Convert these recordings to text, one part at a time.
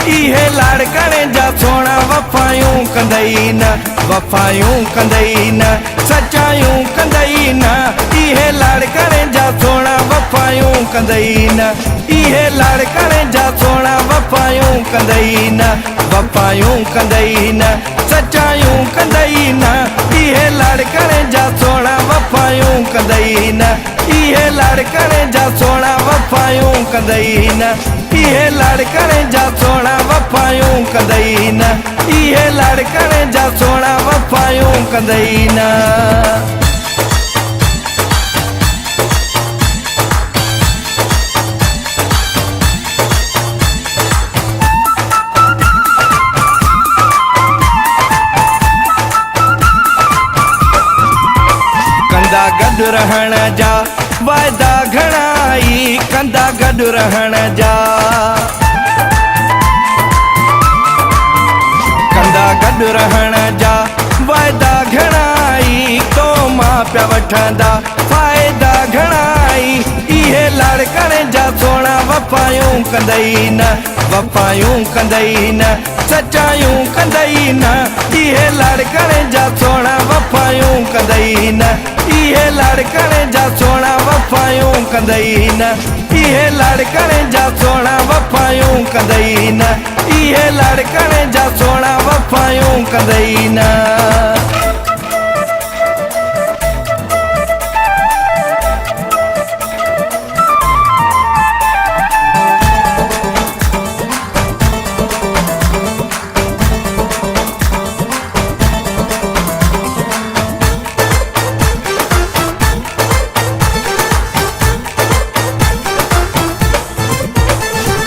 इहे लाड़कणे जा सोना वफ़ायूं कंदई न वफ़ायूं कंदई न सचायूं कंदई न इहे लाड़कणे जा सोना वफ़ायूं कंदई न इहे लाड़कणे जा सोना वफ़ायूं कंदई न वफ़ायूं कंदई न सचायूं कंदई न इहे लाड़कणे जा सोना वफ़ायूं कंदई न इहे लाड़कणे जा सोना वफ़ायूं कंदई न इहे लाड़कणे जा सोना वफ़ायूं कंदई न इहे लाड़कणे जा सोना वफ़ायूं कंदई न कंदा गॾु रहण जा वाइदा घणाई कंदा गॾु रहण जा कंदा गॾु रहण जा वाइदा घणाई तो मां पिया वठंदा फ़ाइदा घणाई इहे लाड़कणे जा सोना वफ़ायूं कंदई न वफ़ायूं कंदई न सचायूं कंदई न इहे लाड़कणे जा सोना वफ़ायूं कंदई न इहे लाड़कणे जा सोना वफ़ायूं कंदई न इहे लाड़कणे जा सोना वफ़ायूं कंदई न इहे लाड़कणे जा सोना वफ़ायूं कंदई न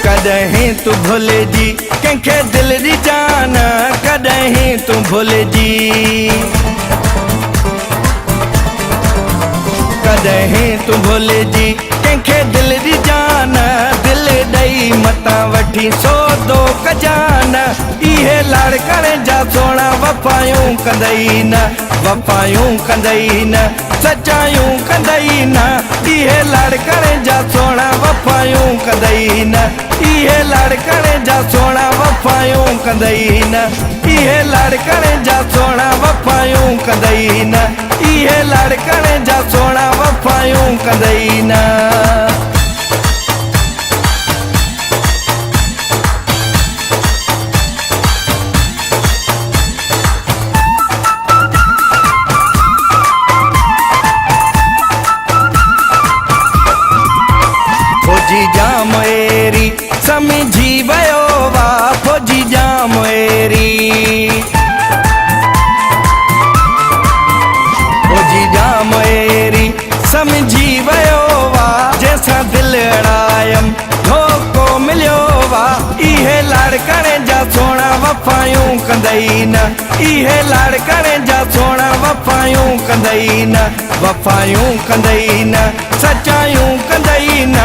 कॾहिं तू भुले जी कंहिंखे दिलि जी जान कॾहिं तू भुले जी कॾहिं तू भुले जी कंहिंखे दिलि जी जान दिलि ॾेई मतां वठी सौदो कजान इहे लाड़कणे जा सोना वफ़ायूं कंदई न वफ़ायूं कंदई न सचायूं कंदई न इहे लाड़कणे जा सोना वफ़ायूं कंदई न इहे लाड़कणे जा सोना वफ़ायूं कंदई न इहे लाड़कणे जा सोना वफ़ायूं कंदई न इहे लाड़कणे जा सोना वफ़ायूं कंदई न फौजी जाम एरी समझी वयो वा फौजी जाम एरी फौजी जाम एरी समझी वयो वा जैसा दिल अड़ायम धोखो मिलियो वा इहे लाड़कणे जा सोना वफ़ायूं कंदई न इहे लाड़कणे जा सोना वफ़ायूं कंदई न वफ़ायूं कंदई न सचायूं कंदई न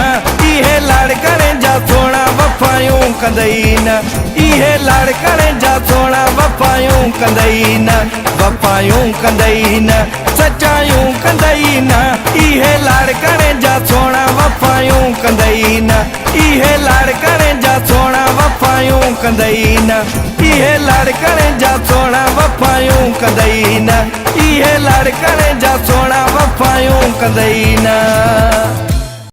इहे लाड़कणे जा सोना वफ़ायूं कंदई न इहे लाड़कणे जा सोना वफ़ायूं कंदई न वफ़ायूं कंदई न सचायूं कंदई न इहे लाड़कणे जा सोना वफ़ायूं कंदई न इहे लाड़कणे जा सोना वफ़ायूं कंदई न इहे लाड़कणे जा सोना वफ़ायूं कंदई न इहे लाड़कणे जा सोना वफ़ायूं कंदई न